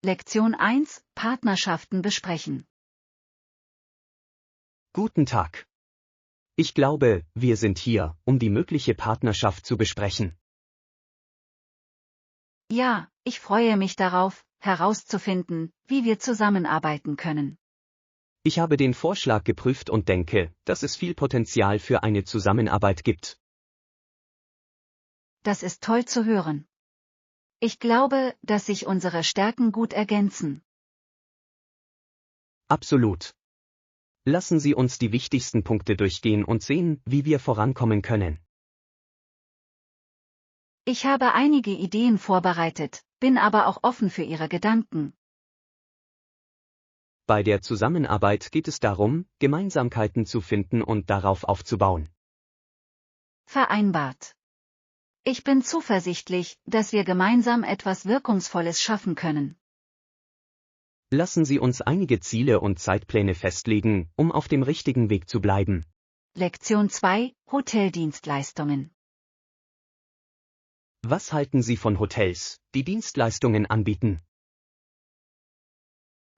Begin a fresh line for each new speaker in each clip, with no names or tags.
Lektion 1: Partnerschaften besprechen.
Guten Tag. Ich glaube, wir sind hier, um die mögliche Partnerschaft zu besprechen.
Ja, ich freue mich darauf, herauszufinden, wie wir zusammenarbeiten können.
Ich habe den Vorschlag geprüft und denke, dass es viel Potenzial für eine Zusammenarbeit gibt.
Das ist toll zu hören. Ich glaube, dass sich unsere Stärken gut ergänzen.
Absolut. Lassen Sie uns die wichtigsten Punkte durchgehen und sehen, wie wir vorankommen können.
Ich habe einige Ideen vorbereitet, bin aber auch offen für Ihre Gedanken.
Bei der Zusammenarbeit geht es darum, Gemeinsamkeiten zu finden und darauf aufzubauen.
Vereinbart. Ich bin zuversichtlich, dass wir gemeinsam etwas Wirkungsvolles schaffen können.
Lassen Sie uns einige Ziele und Zeitpläne festlegen, um auf dem richtigen Weg zu bleiben.
Lektion 2: Hoteldienstleistungen.
Was halten Sie von Hotels, die Dienstleistungen anbieten?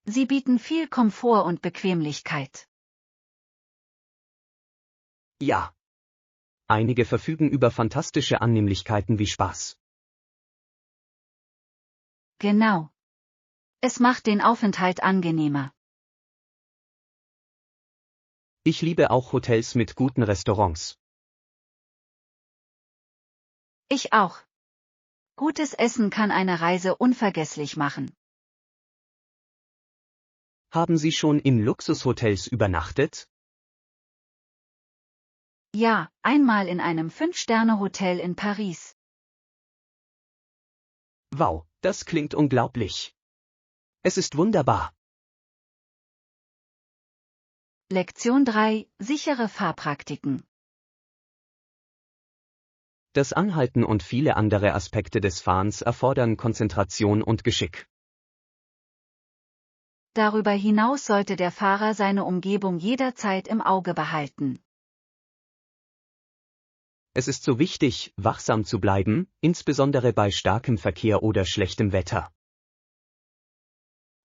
Sie bieten viel Komfort und Bequemlichkeit.
Ja. Einige verfügen über fantastische Annehmlichkeiten wie Spaß.
Genau. Es macht den Aufenthalt angenehmer.
Ich liebe auch Hotels mit guten Restaurants.
Ich auch. Gutes Essen kann eine Reise unvergesslich machen.
Haben Sie schon in Luxushotels übernachtet?
Ja, einmal in einem 5-Sterne-Hotel in Paris.
Wow, das klingt unglaublich. Es ist wunderbar.
Lektion 3: Sichere Fahrpraktiken.
Das Anhalten und viele andere Aspekte des Fahrens erfordern Konzentration und Geschick.
Darüber hinaus sollte der Fahrer seine Umgebung jederzeit im Auge behalten.
Es ist so wichtig, wachsam zu bleiben, insbesondere bei starkem Verkehr oder schlechtem Wetter.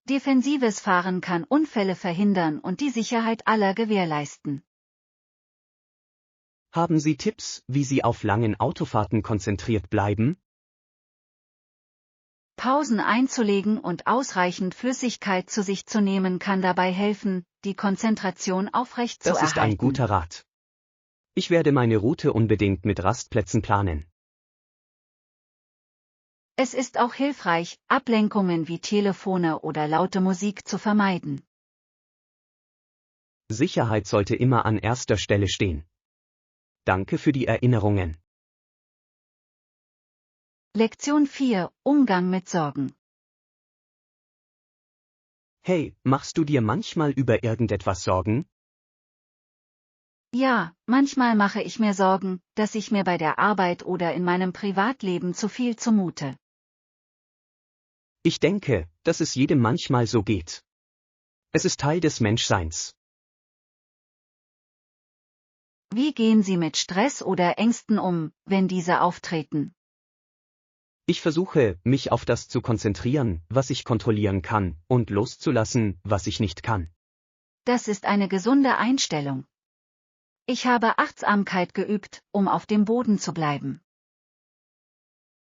Defensives Fahren kann Unfälle verhindern und die Sicherheit aller gewährleisten.
Haben Sie Tipps, wie Sie auf langen Autofahrten konzentriert bleiben?
Pausen einzulegen und ausreichend Flüssigkeit zu sich zu nehmen kann dabei helfen, die Konzentration aufrecht zu
Das ist ein
erhalten.
guter Rat. Ich werde meine Route unbedingt mit Rastplätzen planen.
Es ist auch hilfreich, Ablenkungen wie Telefone oder laute Musik zu vermeiden.
Sicherheit sollte immer an erster Stelle stehen. Danke für die Erinnerungen.
Lektion 4: Umgang mit Sorgen.
Hey, machst du dir manchmal über irgendetwas Sorgen?
Ja, manchmal mache ich mir Sorgen, dass ich mir bei der Arbeit oder in meinem Privatleben zu viel zumute.
Ich denke, dass es jedem manchmal so geht. Es ist Teil des Menschseins.
Wie gehen Sie mit Stress oder Ängsten um, wenn diese auftreten?
Ich versuche, mich auf das zu konzentrieren, was ich kontrollieren kann, und loszulassen, was ich nicht kann.
Das ist eine gesunde Einstellung. Ich habe Achtsamkeit geübt, um auf dem Boden zu bleiben.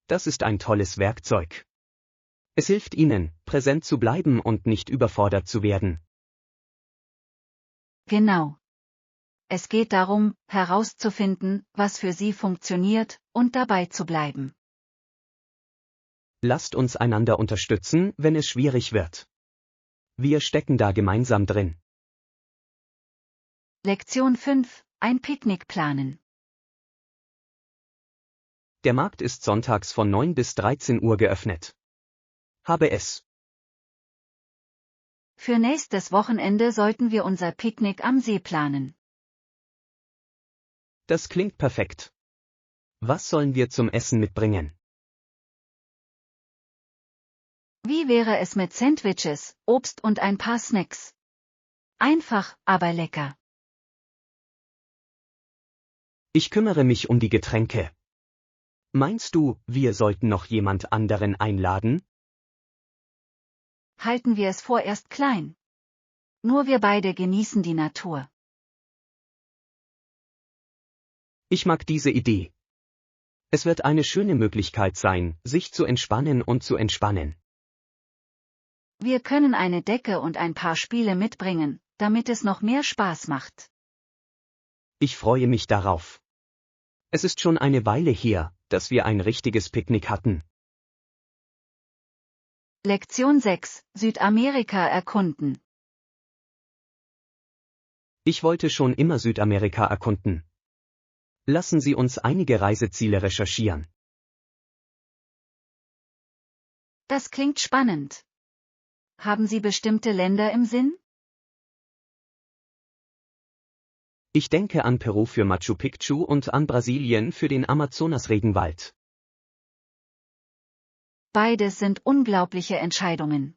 Das ist ein tolles Werkzeug. Es hilft Ihnen, präsent zu bleiben und nicht überfordert zu werden.
Genau. Es geht darum, herauszufinden, was für Sie funktioniert, und dabei zu bleiben.
Lasst uns einander unterstützen, wenn es schwierig wird. Wir stecken da gemeinsam drin.
Lektion 5: Ein Picknick planen.
Der Markt ist sonntags von 9 bis 13 Uhr geöffnet. Habe es.
Für nächstes Wochenende sollten wir unser Picknick am See planen.
Das klingt perfekt. Was sollen wir zum Essen mitbringen?
Wie wäre es mit Sandwiches, Obst und ein paar Snacks? Einfach, aber lecker.
Ich kümmere mich um die Getränke. Meinst du, wir sollten noch jemand anderen einladen?
halten wir es vorerst klein. Nur wir beide genießen die Natur.
Ich mag diese Idee. Es wird eine schöne Möglichkeit sein, sich zu entspannen und zu entspannen.
Wir können eine Decke und ein paar Spiele mitbringen, damit es noch mehr Spaß macht.
Ich freue mich darauf. Es ist schon eine Weile her, dass wir ein richtiges Picknick hatten.
Lektion 6: Südamerika erkunden.
Ich wollte schon immer Südamerika erkunden. Lassen Sie uns einige Reiseziele recherchieren.
Das klingt spannend. Haben Sie bestimmte Länder im Sinn?
Ich denke an Peru für Machu Picchu und an Brasilien für den Amazonas-Regenwald.
Beides sind unglaubliche Entscheidungen.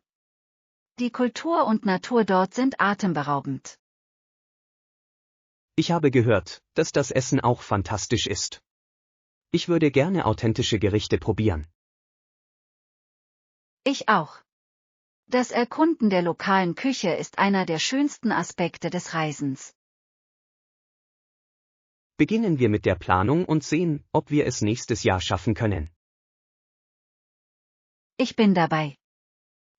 Die Kultur und Natur dort sind atemberaubend.
Ich habe gehört, dass das Essen auch fantastisch ist. Ich würde gerne authentische Gerichte probieren.
Ich auch. Das Erkunden der lokalen Küche ist einer der schönsten Aspekte des Reisens.
Beginnen wir mit der Planung und sehen, ob wir es nächstes Jahr schaffen können.
Ich bin dabei.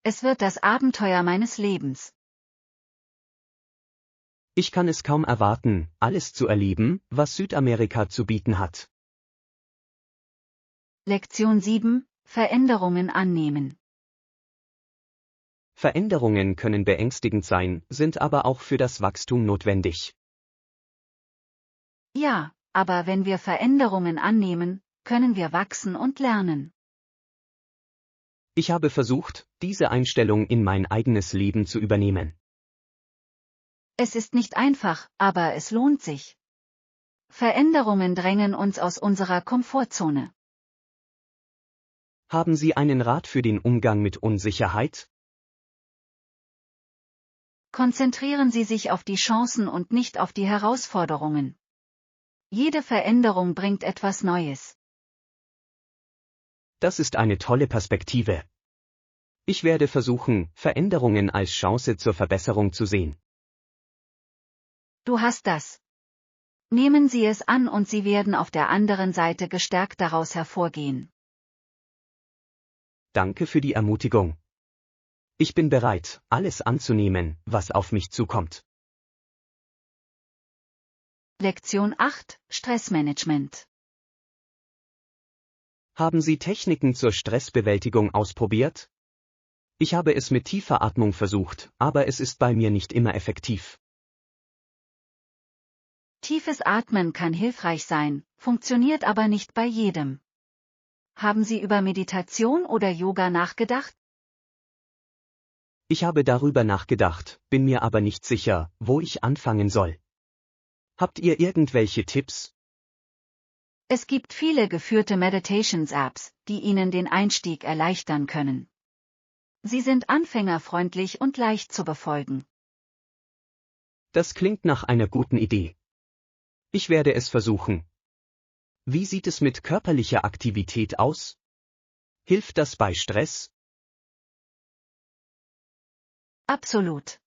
Es wird das Abenteuer meines Lebens.
Ich kann es kaum erwarten, alles zu erleben, was Südamerika zu bieten hat.
Lektion 7: Veränderungen annehmen.
Veränderungen können beängstigend sein, sind aber auch für das Wachstum notwendig.
Ja, aber wenn wir Veränderungen annehmen, können wir wachsen und lernen.
Ich habe versucht, diese Einstellung in mein eigenes Leben zu übernehmen.
Es ist nicht einfach, aber es lohnt sich. Veränderungen drängen uns aus unserer Komfortzone.
Haben Sie einen Rat für den Umgang mit Unsicherheit?
Konzentrieren Sie sich auf die Chancen und nicht auf die Herausforderungen. Jede Veränderung bringt etwas Neues.
Das ist eine tolle Perspektive. Ich werde versuchen, Veränderungen als Chance zur Verbesserung zu sehen.
Du hast das. Nehmen Sie es an und Sie werden auf der anderen Seite gestärkt daraus hervorgehen.
Danke für die Ermutigung. Ich bin bereit, alles anzunehmen, was auf mich zukommt.
Lektion 8: Stressmanagement.
Haben Sie Techniken zur Stressbewältigung ausprobiert? Ich habe es mit tiefer Atmung versucht, aber es ist bei mir nicht immer effektiv.
Tiefes Atmen kann hilfreich sein, funktioniert aber nicht bei jedem. Haben Sie über Meditation oder Yoga nachgedacht?
Ich habe darüber nachgedacht, bin mir aber nicht sicher, wo ich anfangen soll. Habt ihr irgendwelche Tipps?
Es gibt viele geführte Meditations-Apps, die Ihnen den Einstieg erleichtern können. Sie sind anfängerfreundlich und leicht zu befolgen.
Das klingt nach einer guten Idee. Ich werde es versuchen. Wie sieht es mit körperlicher Aktivität aus? Hilft das bei Stress?
Absolut.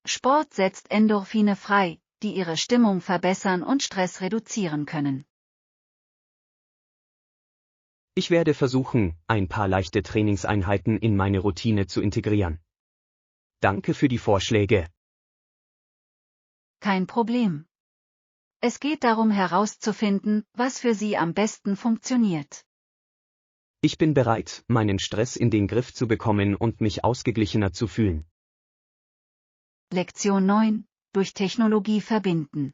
Sport setzt Endorphine frei, die Ihre Stimmung verbessern und Stress reduzieren können.
Ich werde versuchen, ein paar leichte Trainingseinheiten in meine Routine zu integrieren. Danke für die Vorschläge.
Kein Problem. Es geht darum herauszufinden, was für Sie am besten funktioniert.
Ich bin bereit, meinen Stress in den Griff zu bekommen und mich ausgeglichener zu fühlen.
Lektion 9: Durch Technologie verbinden.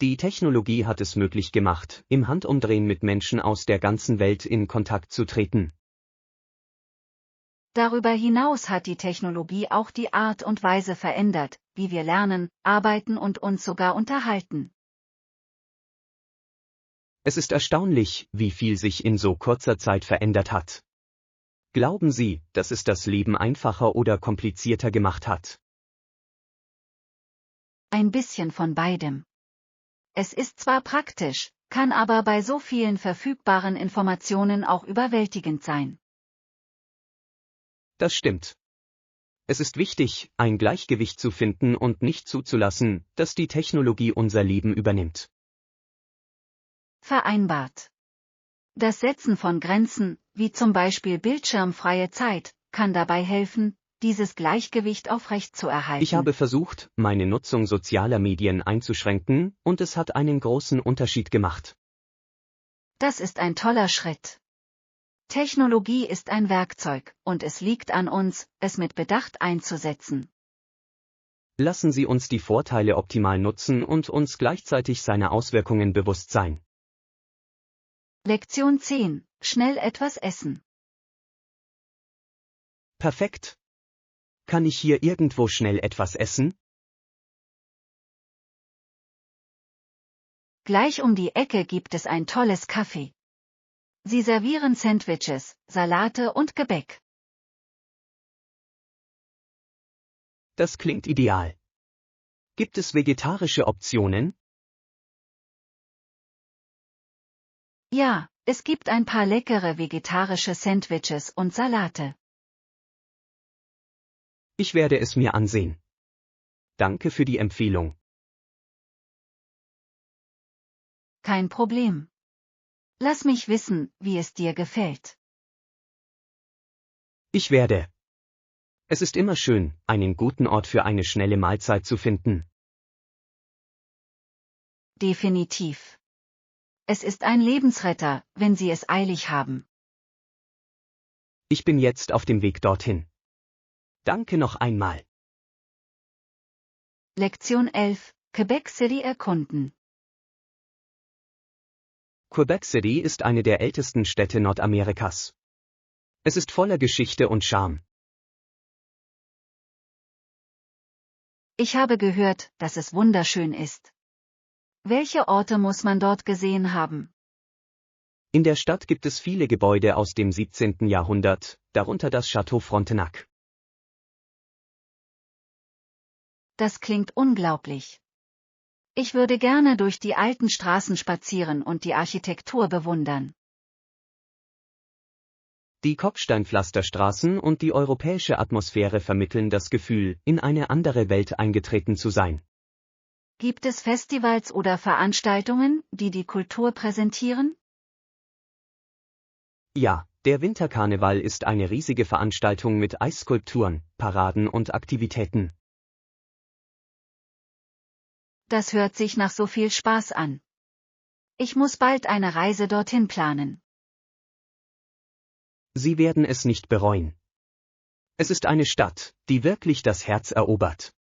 Die Technologie hat es möglich gemacht, im Handumdrehen mit Menschen aus der ganzen Welt in Kontakt zu treten.
Darüber hinaus hat die Technologie auch die Art und Weise verändert, wie wir lernen, arbeiten und uns sogar unterhalten.
Es ist erstaunlich, wie viel sich in so kurzer Zeit verändert hat. Glauben Sie, dass es das Leben einfacher oder komplizierter gemacht hat?
Ein bisschen von beidem. Es ist zwar praktisch, kann aber bei so vielen verfügbaren Informationen auch überwältigend sein.
Das stimmt. Es ist wichtig, ein Gleichgewicht zu finden und nicht zuzulassen, dass die Technologie unser Leben übernimmt.
Vereinbart. Das Setzen von Grenzen, wie zum Beispiel bildschirmfreie Zeit, kann dabei helfen, dieses Gleichgewicht aufrechtzuerhalten.
Ich habe versucht, meine Nutzung sozialer Medien einzuschränken, und es hat einen großen Unterschied gemacht.
Das ist ein toller Schritt. Technologie ist ein Werkzeug, und es liegt an uns, es mit Bedacht einzusetzen.
Lassen Sie uns die Vorteile optimal nutzen und uns gleichzeitig seiner Auswirkungen bewusst sein.
Lektion 10. Schnell etwas essen.
Perfekt. Kann ich hier irgendwo schnell etwas essen?
Gleich um die Ecke gibt es ein tolles Café. Sie servieren Sandwiches, Salate und Gebäck.
Das klingt ideal. Gibt es vegetarische Optionen?
Ja, es gibt ein paar leckere vegetarische Sandwiches und Salate.
Ich werde es mir ansehen. Danke für die Empfehlung.
Kein Problem. Lass mich wissen, wie es dir gefällt.
Ich werde. Es ist immer schön, einen guten Ort für eine schnelle Mahlzeit zu finden.
Definitiv. Es ist ein Lebensretter, wenn Sie es eilig haben.
Ich bin jetzt auf dem Weg dorthin. Danke noch einmal.
Lektion 11. Quebec City erkunden.
Quebec City ist eine der ältesten Städte Nordamerikas. Es ist voller Geschichte und Charme.
Ich habe gehört, dass es wunderschön ist. Welche Orte muss man dort gesehen haben?
In der Stadt gibt es viele Gebäude aus dem 17. Jahrhundert, darunter das Château Frontenac.
Das klingt unglaublich. Ich würde gerne durch die alten Straßen spazieren und die Architektur bewundern.
Die Kopfsteinpflasterstraßen und die europäische Atmosphäre vermitteln das Gefühl, in eine andere Welt eingetreten zu sein.
Gibt es Festivals oder Veranstaltungen, die die Kultur präsentieren?
Ja, der Winterkarneval ist eine riesige Veranstaltung mit Eisskulpturen, Paraden und Aktivitäten.
Das hört sich nach so viel Spaß an. Ich muss bald eine Reise dorthin planen.
Sie werden es nicht bereuen. Es ist eine Stadt, die wirklich das Herz erobert.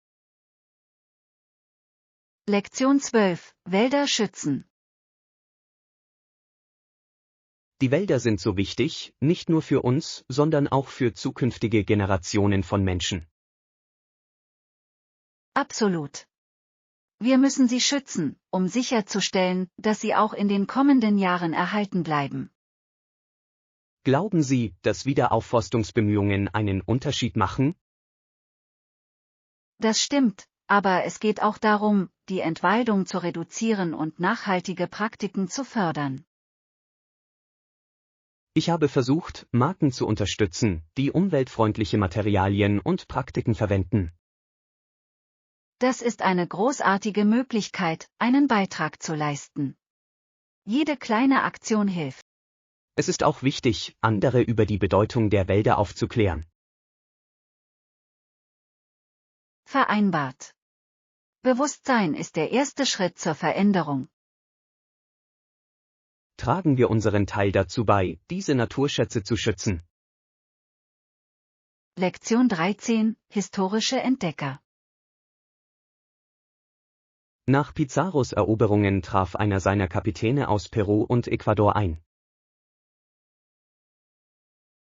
Lektion 12. Wälder schützen.
Die Wälder sind so wichtig, nicht nur für uns, sondern auch für zukünftige Generationen von Menschen.
Absolut. Wir müssen sie schützen, um sicherzustellen, dass sie auch in den kommenden Jahren erhalten bleiben.
Glauben Sie, dass Wiederaufforstungsbemühungen einen Unterschied machen?
Das stimmt, aber es geht auch darum, die Entwaldung zu reduzieren und nachhaltige Praktiken zu fördern.
Ich habe versucht, Marken zu unterstützen, die umweltfreundliche Materialien und Praktiken verwenden.
Das ist eine großartige Möglichkeit, einen Beitrag zu leisten. Jede kleine Aktion hilft.
Es ist auch wichtig, andere über die Bedeutung der Wälder aufzuklären.
Vereinbart. Bewusstsein ist der erste Schritt zur Veränderung.
Tragen wir unseren Teil dazu bei, diese Naturschätze zu schützen.
Lektion 13. Historische Entdecker.
Nach Pizarros Eroberungen traf einer seiner Kapitäne aus Peru und Ecuador ein.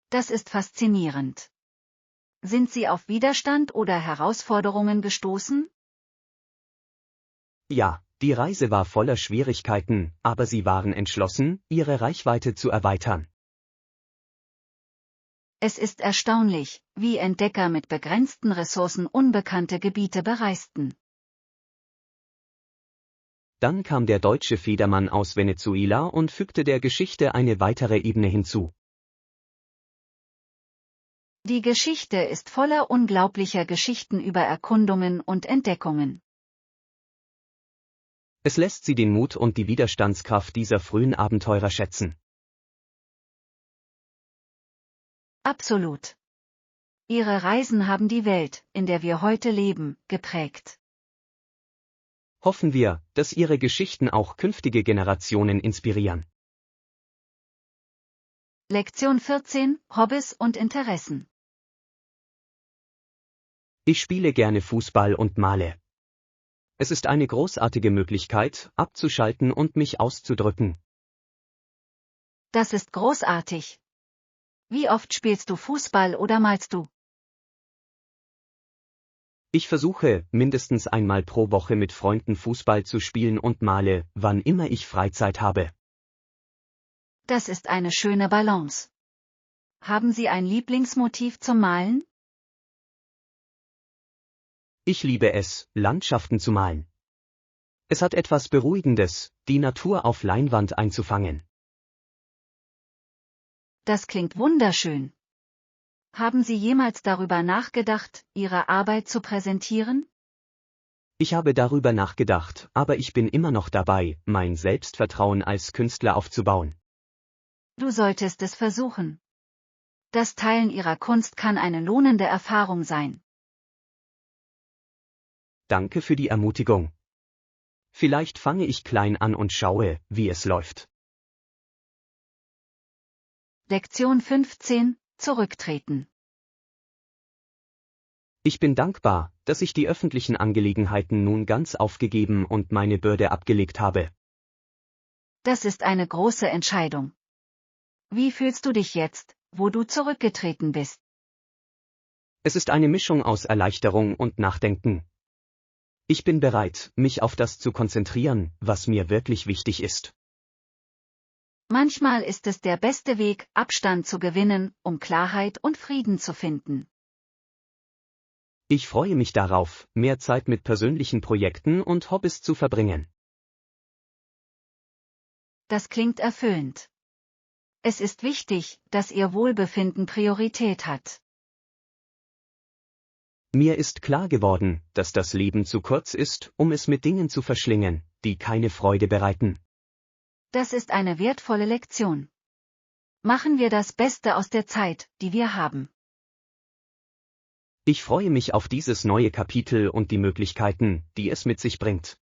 Das ist faszinierend. Sind Sie auf Widerstand oder Herausforderungen gestoßen?
Ja, die Reise war voller Schwierigkeiten, aber sie waren entschlossen, ihre Reichweite zu erweitern.
Es ist erstaunlich, wie Entdecker mit begrenzten Ressourcen unbekannte Gebiete bereisten.
Dann kam der deutsche Federmann aus Venezuela und fügte der Geschichte eine weitere Ebene hinzu.
Die Geschichte ist voller unglaublicher Geschichten über Erkundungen und Entdeckungen.
Es lässt Sie den Mut und die Widerstandskraft dieser frühen Abenteurer schätzen.
Absolut. Ihre Reisen haben die Welt, in der wir heute leben, geprägt.
Hoffen wir, dass Ihre Geschichten auch künftige Generationen inspirieren.
Lektion 14: Hobbys und Interessen.
Ich spiele gerne Fußball und male. Es ist eine großartige Möglichkeit, abzuschalten und mich auszudrücken.
Das ist großartig. Wie oft spielst du Fußball oder malst du?
Ich versuche, mindestens einmal pro Woche mit Freunden Fußball zu spielen und male, wann immer ich Freizeit habe.
Das ist eine schöne Balance. Haben Sie ein Lieblingsmotiv zum Malen?
Ich liebe es, Landschaften zu malen. Es hat etwas Beruhigendes, die Natur auf Leinwand einzufangen.
Das klingt wunderschön. Haben Sie jemals darüber nachgedacht, Ihre Arbeit zu präsentieren?
Ich habe darüber nachgedacht, aber ich bin immer noch dabei, mein Selbstvertrauen als Künstler aufzubauen.
Du solltest es versuchen. Das Teilen Ihrer Kunst kann eine lohnende Erfahrung sein.
Danke für die Ermutigung. Vielleicht fange ich klein an und schaue, wie es läuft.
Lektion 15: Zurücktreten.
Ich bin dankbar, dass ich die öffentlichen Angelegenheiten nun ganz aufgegeben und meine Bürde abgelegt habe.
Das ist eine große Entscheidung. Wie fühlst du dich jetzt, wo du zurückgetreten bist?
Es ist eine Mischung aus Erleichterung und Nachdenken. Ich bin bereit, mich auf das zu konzentrieren, was mir wirklich wichtig ist.
Manchmal ist es der beste Weg, Abstand zu gewinnen, um Klarheit und Frieden zu finden.
Ich freue mich darauf, mehr Zeit mit persönlichen Projekten und Hobbys zu verbringen.
Das klingt erfüllend. Es ist wichtig, dass Ihr Wohlbefinden Priorität hat.
Mir ist klar geworden, dass das Leben zu kurz ist, um es mit Dingen zu verschlingen, die keine Freude bereiten.
Das ist eine wertvolle Lektion. Machen wir das Beste aus der Zeit, die wir haben.
Ich freue mich auf dieses neue Kapitel und die Möglichkeiten, die es mit sich bringt.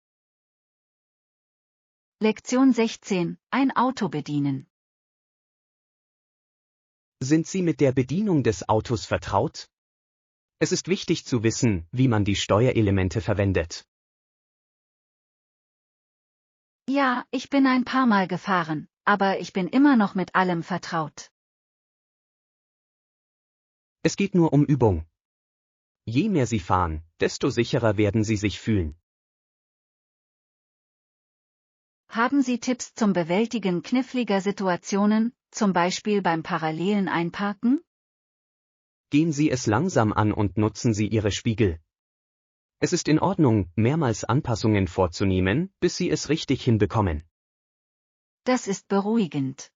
Lektion 16: Ein Auto bedienen.
Sind Sie mit der Bedienung des Autos vertraut? Es ist wichtig zu wissen, wie man die Steuerelemente verwendet.
Ja, ich bin ein paar Mal gefahren, aber ich bin immer noch mit allem vertraut.
Es geht nur um Übung. Je mehr Sie fahren, desto sicherer werden Sie sich fühlen.
Haben Sie Tipps zum Bewältigen kniffliger Situationen, zum Beispiel beim parallelen Einparken?
Gehen Sie es langsam an und nutzen Sie Ihre Spiegel. Es ist in Ordnung, mehrmals Anpassungen vorzunehmen, bis Sie es richtig hinbekommen.
Das ist beruhigend.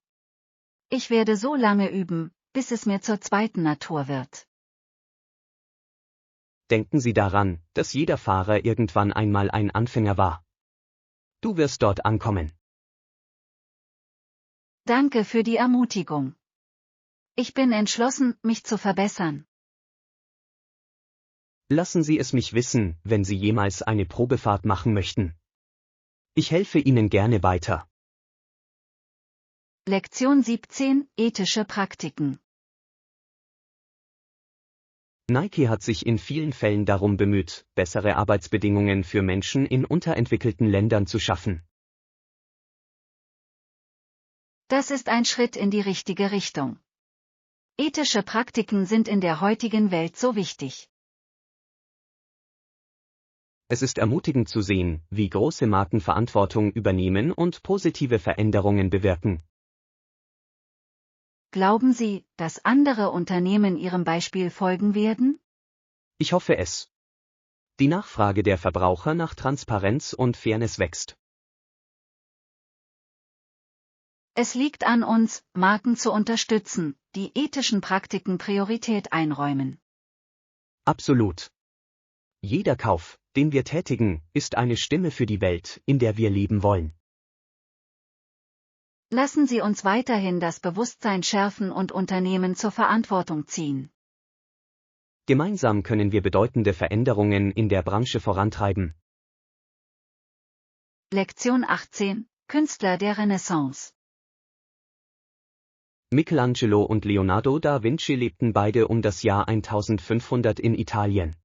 Ich werde so lange üben, bis es mir zur zweiten Natur wird.
Denken Sie daran, dass jeder Fahrer irgendwann einmal ein Anfänger war. Du wirst dort ankommen.
Danke für die Ermutigung. Ich bin entschlossen, mich zu verbessern.
Lassen Sie es mich wissen, wenn Sie jemals eine Probefahrt machen möchten. Ich helfe Ihnen gerne weiter.
Lektion 17: Ethische Praktiken.
Nike hat sich in vielen Fällen darum bemüht, bessere Arbeitsbedingungen für Menschen in unterentwickelten Ländern zu schaffen.
Das ist ein Schritt in die richtige Richtung. Ethische Praktiken sind in der heutigen Welt so wichtig.
Es ist ermutigend zu sehen, wie große Marken Verantwortung übernehmen und positive Veränderungen bewirken.
Glauben Sie, dass andere Unternehmen Ihrem Beispiel folgen werden?
Ich hoffe es. Die Nachfrage der Verbraucher nach Transparenz und Fairness wächst.
Es liegt an uns, Marken zu unterstützen, die ethischen Praktiken Priorität einräumen.
Absolut. Jeder Kauf, den wir tätigen, ist eine Stimme für die Welt, in der wir leben wollen.
Lassen Sie uns weiterhin das Bewusstsein schärfen und Unternehmen zur Verantwortung ziehen.
Gemeinsam können wir bedeutende Veränderungen in der Branche vorantreiben.
Lektion 18: Künstler der Renaissance.
Michelangelo und Leonardo da Vinci lebten beide um das Jahr 1500 in Italien.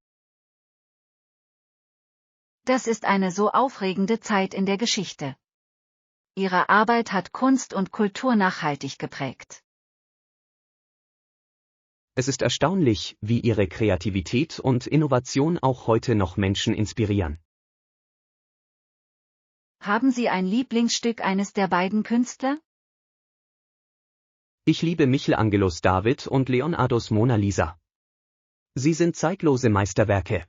Das ist eine so aufregende Zeit in der Geschichte. Ihre Arbeit hat Kunst und Kultur nachhaltig geprägt.
Es ist erstaunlich, wie ihre Kreativität und Innovation auch heute noch Menschen inspirieren.
Haben Sie ein Lieblingsstück eines der beiden Künstler?
Ich liebe Michelangelos David und Leonardos Mona Lisa. Sie sind zeitlose Meisterwerke.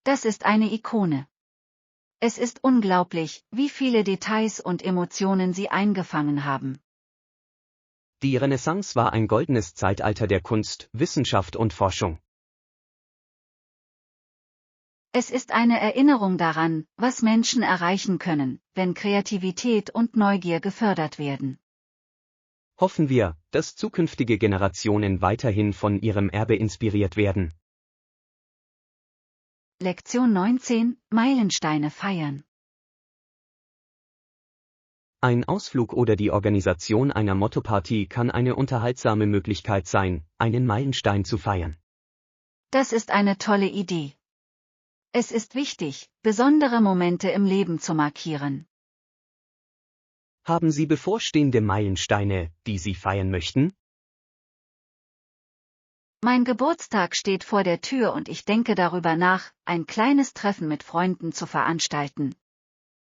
Das ist eine Ikone. Es ist unglaublich, wie viele Details und Emotionen sie eingefangen haben.
Die Renaissance war ein goldenes Zeitalter der Kunst, Wissenschaft und Forschung.
Es ist eine Erinnerung daran, was Menschen erreichen können, wenn Kreativität und Neugier gefördert werden.
Hoffen wir, dass zukünftige Generationen weiterhin von ihrem Erbe inspiriert werden.
Lektion 19: Meilensteine feiern.
Ein Ausflug oder die Organisation einer Mottoparty kann eine unterhaltsame Möglichkeit sein, einen Meilenstein zu feiern.
Das ist eine tolle Idee. Es ist wichtig, besondere Momente im Leben zu markieren.
Haben Sie bevorstehende Meilensteine, die Sie feiern möchten?
Mein Geburtstag steht vor der Tür und ich denke darüber nach, ein kleines Treffen mit Freunden zu veranstalten.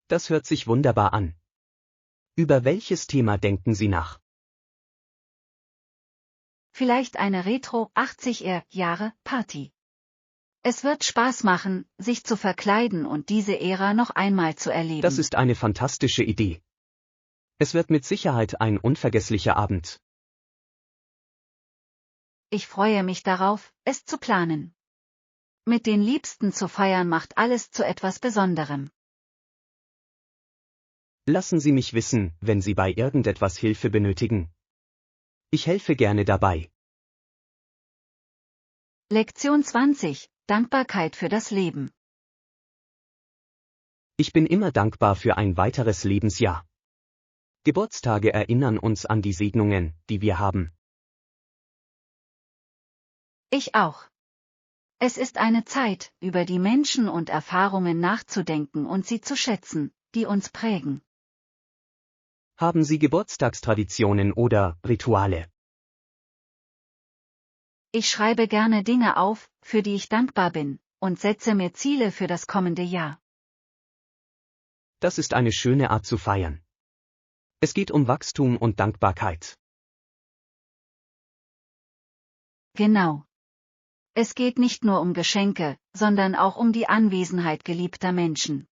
Das hört sich wunderbar an. Über welches Thema denken Sie nach?
Vielleicht eine Retro-80er-Jahre-Party. Es wird Spaß machen, sich zu verkleiden und diese Ära noch einmal zu erleben.
Das ist eine fantastische Idee. Es wird mit Sicherheit ein unvergesslicher Abend.
Ich freue mich darauf, es zu planen. Mit den Liebsten zu feiern macht alles zu etwas Besonderem.
Lassen Sie mich wissen, wenn Sie bei irgendetwas Hilfe benötigen. Ich helfe gerne dabei.
Lektion 20: Dankbarkeit für das Leben.
Ich bin immer dankbar für ein weiteres Lebensjahr. Geburtstage erinnern uns an die Segnungen, die wir haben.
Ich auch. Es ist eine Zeit, über die Menschen und Erfahrungen nachzudenken und sie zu schätzen, die uns prägen.
Haben Sie Geburtstagstraditionen oder Rituale?
Ich schreibe gerne Dinge auf, für die ich dankbar bin, und setze mir Ziele für das kommende Jahr.
Das ist eine schöne Art zu feiern. Es geht um Wachstum und Dankbarkeit.
Genau. Es geht nicht nur um Geschenke, sondern auch um die Anwesenheit geliebter Menschen.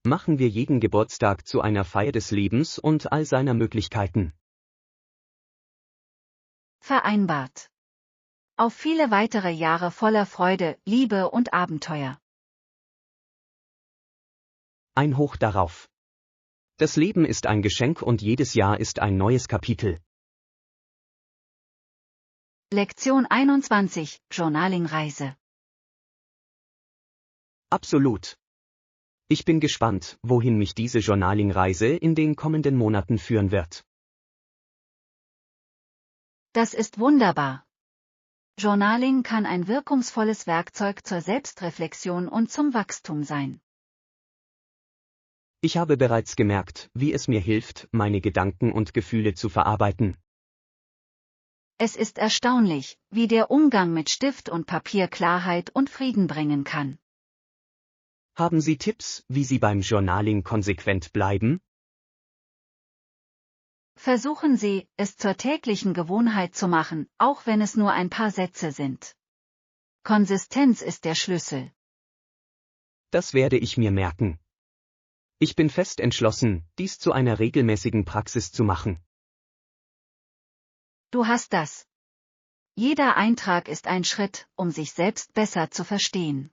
Machen wir jeden Geburtstag zu einer Feier des Lebens und all seiner Möglichkeiten.
Vereinbart. Auf viele weitere Jahre voller Freude, Liebe und Abenteuer.
Ein Hoch darauf. Das Leben ist ein Geschenk und jedes Jahr ist ein neues Kapitel.
Lektion 21: Journaling-Reise.
Absolut. Ich bin gespannt, wohin mich diese Journaling-Reise in den kommenden Monaten führen wird.
Das ist wunderbar. Journaling kann ein wirkungsvolles Werkzeug zur Selbstreflexion und zum Wachstum sein.
Ich habe bereits gemerkt, wie es mir hilft, meine Gedanken und Gefühle zu verarbeiten.
Es ist erstaunlich, wie der Umgang mit Stift und Papier Klarheit und Frieden bringen kann.
Haben Sie Tipps, wie Sie beim Journaling konsequent bleiben?
Versuchen Sie, es zur täglichen Gewohnheit zu machen, auch wenn es nur ein paar Sätze sind. Konsistenz ist der Schlüssel.
Das werde ich mir merken. Ich bin fest entschlossen, dies zu einer regelmäßigen Praxis zu machen.
Du hast das. Jeder Eintrag ist ein Schritt, um sich selbst besser zu verstehen.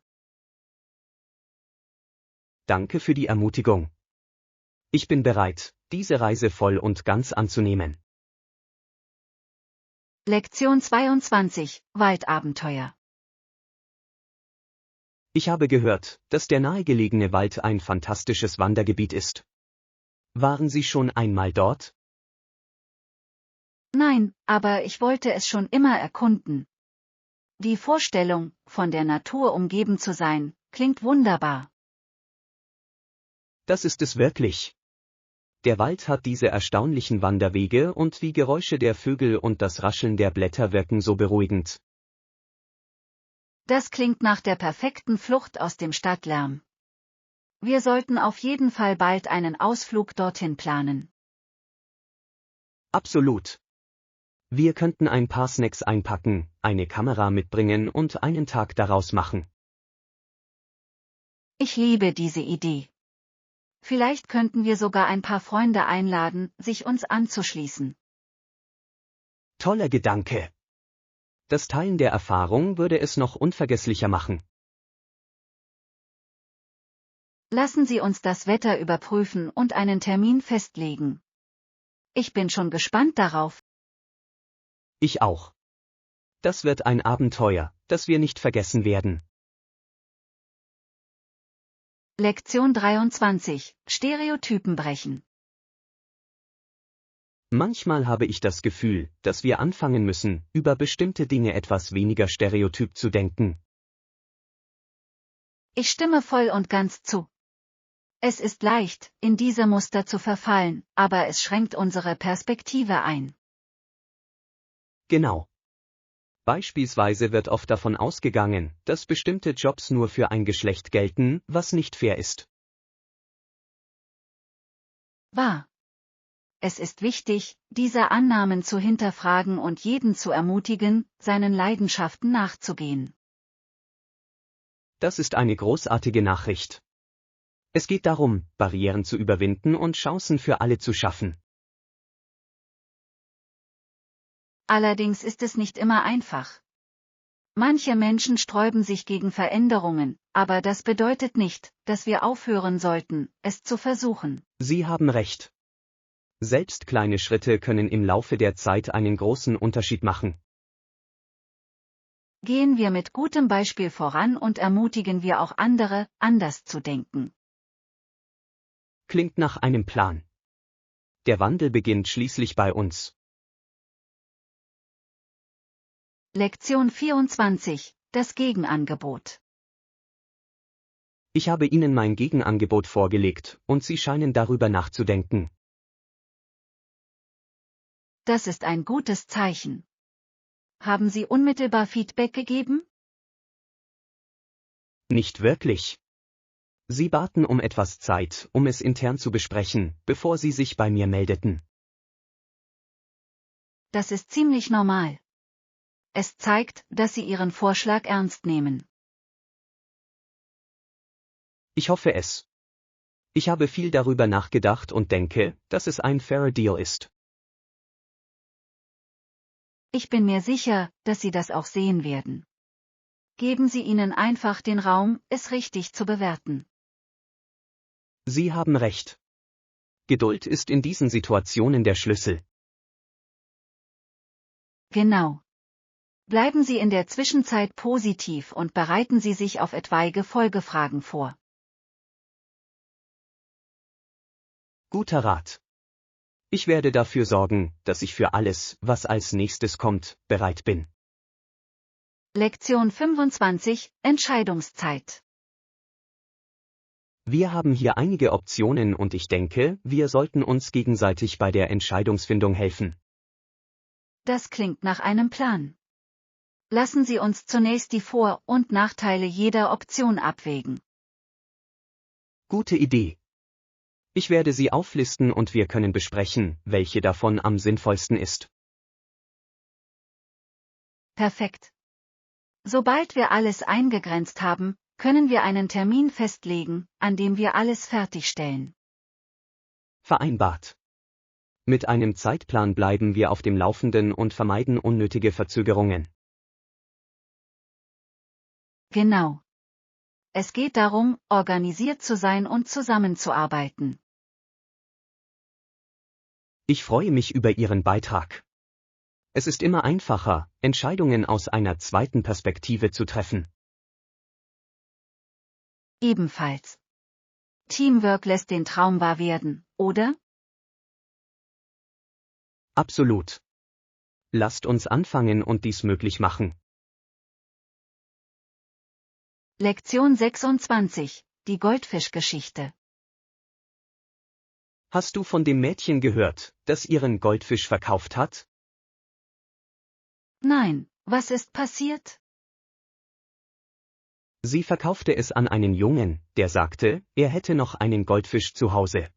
Danke für die Ermutigung. Ich bin bereit, diese Reise voll und ganz anzunehmen.
Lektion 22, Waldabenteuer.
Ich habe gehört, dass der nahegelegene Wald ein fantastisches Wandergebiet ist. Waren Sie schon einmal dort?
Nein, aber ich wollte es schon immer erkunden. Die Vorstellung, von der Natur umgeben zu sein, klingt wunderbar.
Das ist es wirklich. Der Wald hat diese erstaunlichen Wanderwege und die Geräusche der Vögel und das Rascheln der Blätter wirken so beruhigend.
Das klingt nach der perfekten Flucht aus dem Stadtlärm. Wir sollten auf jeden Fall bald einen Ausflug dorthin planen.
Absolut. Wir könnten ein paar Snacks einpacken, eine Kamera mitbringen und einen Tag daraus machen.
Ich liebe diese Idee. Vielleicht könnten wir sogar ein paar Freunde einladen, sich uns anzuschließen.
Toller Gedanke. Das Teilen der Erfahrung würde es noch unvergesslicher machen.
Lassen Sie uns das Wetter überprüfen und einen Termin festlegen. Ich bin schon gespannt darauf.
Ich auch. Das wird ein Abenteuer, das wir nicht vergessen werden.
Lektion 23, Stereotypen brechen.
Manchmal habe ich das Gefühl, dass wir anfangen müssen, über bestimmte Dinge etwas weniger stereotyp zu denken.
Ich stimme voll und ganz zu. Es ist leicht, in diese Muster zu verfallen, aber es schränkt unsere Perspektive ein.
Genau. Beispielsweise wird oft davon ausgegangen, dass bestimmte Jobs nur für ein Geschlecht gelten, was nicht fair ist.
Wahr. Es ist wichtig, diese Annahmen zu hinterfragen und jeden zu ermutigen, seinen Leidenschaften nachzugehen.
Das ist eine großartige Nachricht. Es geht darum, Barrieren zu überwinden und Chancen für alle zu schaffen.
Allerdings ist es nicht immer einfach. Manche Menschen sträuben sich gegen Veränderungen, aber das bedeutet nicht, dass wir aufhören sollten, es zu versuchen.
Sie haben recht. Selbst kleine Schritte können im Laufe der Zeit einen großen Unterschied machen.
Gehen wir mit gutem Beispiel voran und ermutigen wir auch andere, anders zu denken.
Klingt nach einem Plan. Der Wandel beginnt schließlich bei uns.
Lektion 24, das Gegenangebot.
Ich habe Ihnen mein Gegenangebot vorgelegt, und Sie scheinen darüber nachzudenken.
Das ist ein gutes Zeichen. Haben Sie unmittelbar Feedback gegeben?
Nicht wirklich. Sie baten um etwas Zeit, um es intern zu besprechen, bevor Sie sich bei mir meldeten.
Das ist ziemlich normal. Es zeigt, dass Sie Ihren Vorschlag ernst nehmen.
Ich hoffe es. Ich habe viel darüber nachgedacht und denke, dass es ein fairer Deal ist.
Ich bin mir sicher, dass Sie das auch sehen werden. Geben Sie ihnen einfach den Raum, es richtig zu bewerten.
Sie haben recht. Geduld ist in diesen Situationen der Schlüssel.
Genau. Bleiben Sie in der Zwischenzeit positiv und bereiten Sie sich auf etwaige Folgefragen vor.
Guter Rat. Ich werde dafür sorgen, dass ich für alles, was als nächstes kommt, bereit bin.
Lektion 25, Entscheidungszeit.
Wir haben hier einige Optionen und ich denke, wir sollten uns gegenseitig bei der Entscheidungsfindung helfen.
Das klingt nach einem Plan. Lassen Sie uns zunächst die Vor- und Nachteile jeder Option abwägen.
Gute Idee. Ich werde sie auflisten und wir können besprechen, welche davon am sinnvollsten ist.
Perfekt. Sobald wir alles eingegrenzt haben, Können wir einen Termin festlegen, an dem wir alles fertigstellen?
Vereinbart. Mit einem Zeitplan bleiben wir auf dem Laufenden und vermeiden unnötige Verzögerungen.
Genau. Es geht darum, organisiert zu sein und zusammenzuarbeiten.
Ich freue mich über Ihren Beitrag. Es ist immer einfacher, Entscheidungen aus einer zweiten Perspektive zu treffen.
Ebenfalls. Teamwork lässt den Traum wahr werden, oder?
Absolut. Lasst uns anfangen und dies möglich machen.
Lektion 26, die Goldfischgeschichte.
Hast du von dem Mädchen gehört, das ihren Goldfisch verkauft hat?
Nein, was ist passiert?
Sie verkaufte es an einen Jungen, der sagte, er hätte noch einen Goldfisch zu Hause.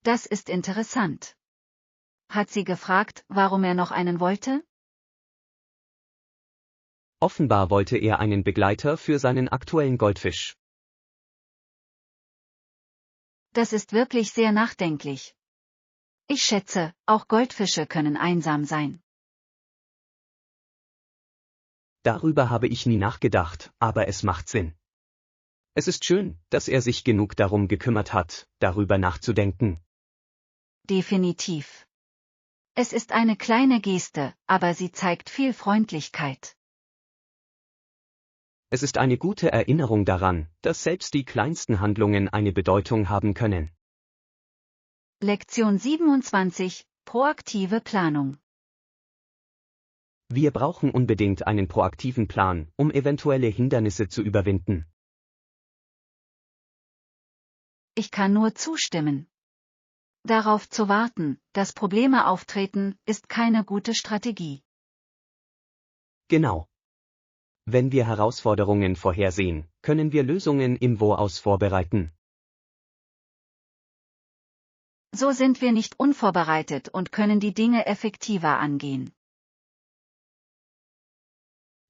Das ist interessant. Hat sie gefragt, warum er noch einen wollte?
Offenbar wollte er einen Begleiter für seinen aktuellen Goldfisch.
Das ist wirklich sehr nachdenklich. Ich schätze, auch Goldfische können einsam sein.
Darüber habe ich nie nachgedacht, aber es macht Sinn. Es ist schön, dass er sich genug darum gekümmert hat, darüber nachzudenken.
Definitiv. Es ist eine kleine Geste, aber sie zeigt viel Freundlichkeit.
Es ist eine gute Erinnerung daran, dass selbst die kleinsten Handlungen eine Bedeutung haben können.
Lektion 27, proaktive Planung.
Wir brauchen unbedingt einen proaktiven Plan, um eventuelle Hindernisse zu überwinden.
Ich kann nur zustimmen. Darauf zu warten, dass Probleme auftreten, ist keine gute Strategie.
Genau. Wenn wir Herausforderungen vorhersehen, können wir Lösungen im Voraus vorbereiten.
So sind wir nicht unvorbereitet und können die Dinge effektiver angehen.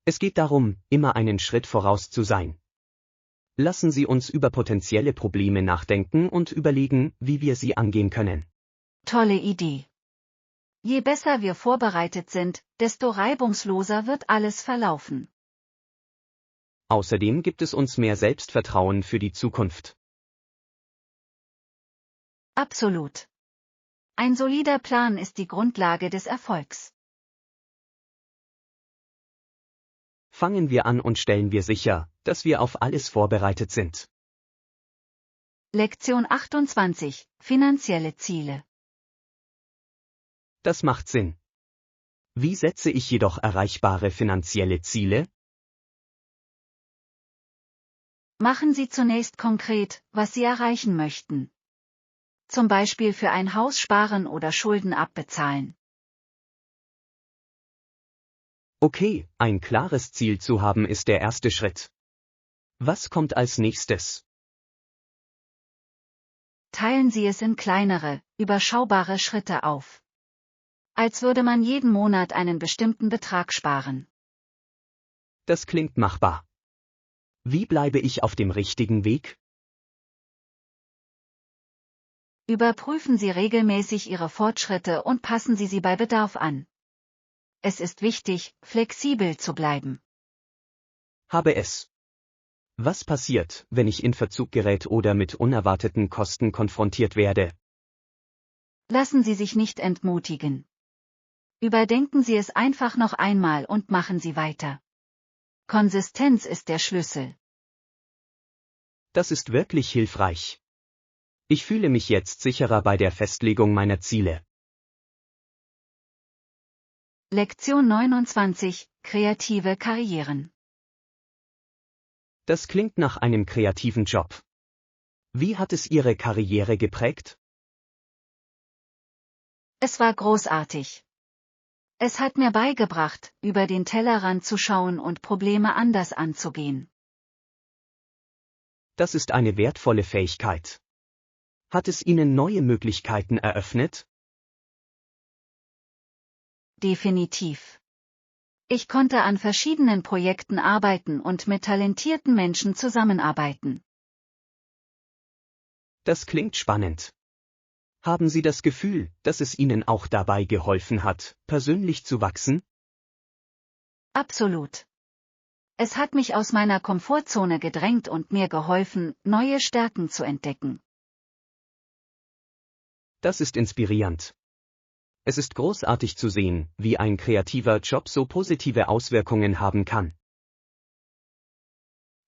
Es geht darum, immer einen Schritt voraus zu sein. Lassen Sie uns über potenzielle Probleme nachdenken und überlegen, wie wir sie angehen können.
Tolle Idee. Je besser wir vorbereitet sind, desto reibungsloser wird alles verlaufen.
Außerdem gibt es uns mehr Selbstvertrauen für die Zukunft.
Absolut. Ein solider Plan ist die Grundlage des Erfolgs.
Fangen wir an und stellen wir sicher, dass wir auf alles vorbereitet sind.
Lektion 28, finanzielle Ziele.
Das macht Sinn. Wie setze ich jedoch erreichbare finanzielle Ziele?
Machen Sie zunächst konkret, was Sie erreichen möchten. Zum Beispiel für ein Haus sparen oder Schulden abbezahlen.
Okay, ein klares Ziel zu haben ist der erste Schritt. Was kommt als nächstes?
Teilen Sie es in kleinere, überschaubare Schritte auf. Als würde man jeden Monat einen bestimmten Betrag sparen.
Das klingt machbar. Wie bleibe ich auf dem richtigen Weg?
Überprüfen Sie regelmäßig Ihre Fortschritte und passen Sie sie bei Bedarf an. Es ist wichtig, flexibel zu bleiben.
Habe es. Was passiert, wenn ich in Verzug gerät oder mit unerwarteten Kosten konfrontiert werde?
Lassen Sie sich nicht entmutigen. Überdenken Sie es einfach noch einmal und machen Sie weiter. Konsistenz ist der Schlüssel.
Das ist wirklich hilfreich. Ich fühle mich jetzt sicherer bei der Festlegung meiner Ziele.
Lektion 29, kreative Karrieren.
Das klingt nach einem kreativen Job. Wie hat es Ihre Karriere geprägt?
Es war großartig. Es hat mir beigebracht, über den Tellerrand zu schauen und Probleme anders anzugehen.
Das ist eine wertvolle Fähigkeit. Hat es Ihnen neue Möglichkeiten eröffnet?
Definitiv. Ich konnte an verschiedenen Projekten arbeiten und mit talentierten Menschen zusammenarbeiten.
Das klingt spannend. Haben Sie das Gefühl, dass es Ihnen auch dabei geholfen hat, persönlich zu wachsen?
Absolut. Es hat mich aus meiner Komfortzone gedrängt und mir geholfen, neue Stärken zu entdecken.
Das ist inspirierend. Es ist großartig zu sehen, wie ein kreativer Job so positive Auswirkungen haben kann.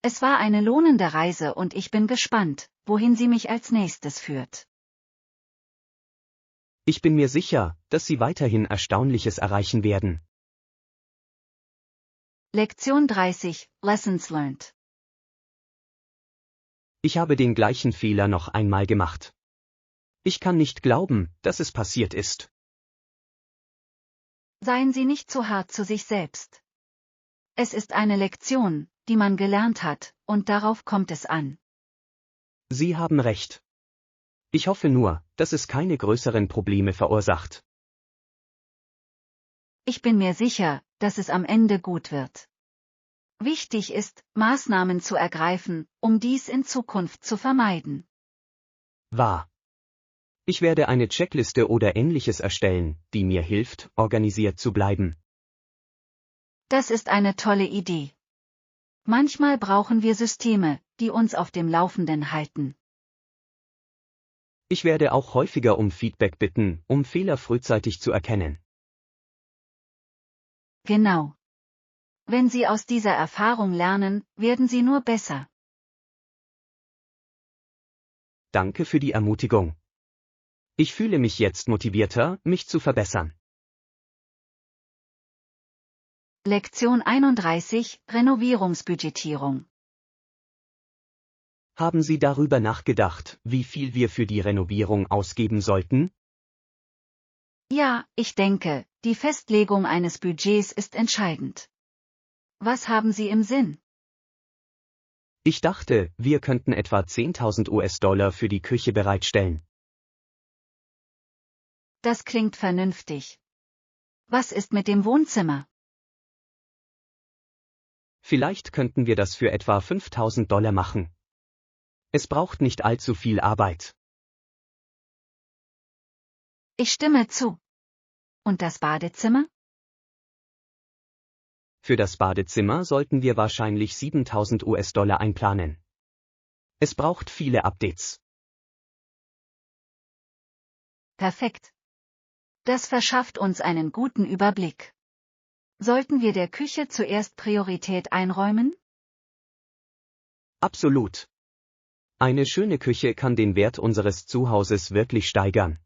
Es war eine lohnende Reise und ich bin gespannt, wohin sie mich als nächstes führt.
Ich bin mir sicher, dass Sie weiterhin Erstaunliches erreichen werden.
Lektion 30, Lessons learned.
Ich habe den gleichen Fehler noch einmal gemacht. Ich kann nicht glauben, dass es passiert ist.
Seien Sie nicht zu hart zu sich selbst. Es ist eine Lektion, die man gelernt hat, und darauf kommt es an.
Sie haben recht. Ich hoffe nur, dass es keine größeren Probleme verursacht.
Ich bin mir sicher, dass es am Ende gut wird. Wichtig ist, Maßnahmen zu ergreifen, um dies in Zukunft zu vermeiden.
Wahr. Ich werde eine Checkliste oder Ähnliches erstellen, die mir hilft, organisiert zu bleiben.
Das ist eine tolle Idee. Manchmal brauchen wir Systeme, die uns auf dem Laufenden halten.
Ich werde auch häufiger um Feedback bitten, um Fehler frühzeitig zu erkennen.
Genau. Wenn Sie aus dieser Erfahrung lernen, werden Sie nur besser.
Danke für die Ermutigung. Ich fühle mich jetzt motivierter, mich zu verbessern.
Lektion 31, Renovierungsbudgetierung.
Haben Sie darüber nachgedacht, wie viel wir für die Renovierung ausgeben sollten?
Ja, ich denke, die Festlegung eines Budgets ist entscheidend. Was haben Sie im Sinn?
Ich dachte, wir könnten etwa 10.000 US-Dollar für die Küche bereitstellen.
Das klingt vernünftig. Was ist mit dem Wohnzimmer?
Vielleicht könnten wir das für etwa 5.000 Dollar machen. Es braucht nicht allzu viel Arbeit.
Ich stimme zu. Und das Badezimmer?
Für das Badezimmer sollten wir wahrscheinlich 7.000 US-Dollar einplanen. Es braucht viele Updates.
Perfekt. Das verschafft uns einen guten Überblick. Sollten wir der Küche zuerst Priorität einräumen?
Absolut. Eine schöne Küche kann den Wert unseres Zuhauses wirklich steigern.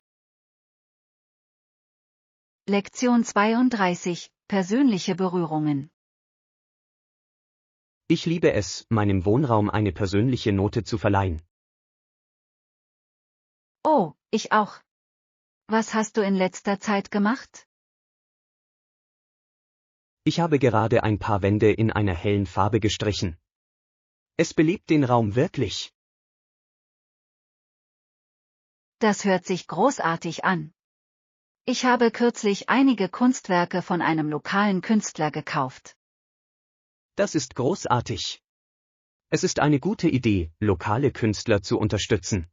Lektion 32, persönliche Berührungen.
Ich liebe es, meinem Wohnraum eine persönliche Note zu verleihen.
Oh, ich auch. Was hast du in letzter Zeit gemacht?
Ich habe gerade ein paar Wände in einer hellen Farbe gestrichen. Es belebt den Raum wirklich.
Das hört sich großartig an. Ich habe kürzlich einige Kunstwerke von einem lokalen Künstler gekauft.
Das ist großartig. Es ist eine gute Idee, lokale Künstler zu unterstützen.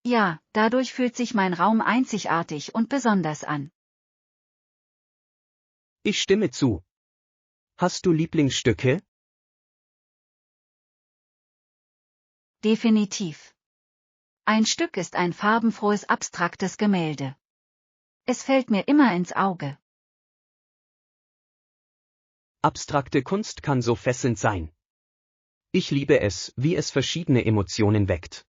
Ja, dadurch fühlt sich mein Raum einzigartig und besonders an.
Ich stimme zu. Hast du Lieblingsstücke?
Definitiv. Ein Stück ist ein farbenfrohes abstraktes Gemälde. Es fällt mir immer ins Auge.
Abstrakte Kunst kann so fesselnd sein. Ich liebe es, wie es verschiedene Emotionen weckt.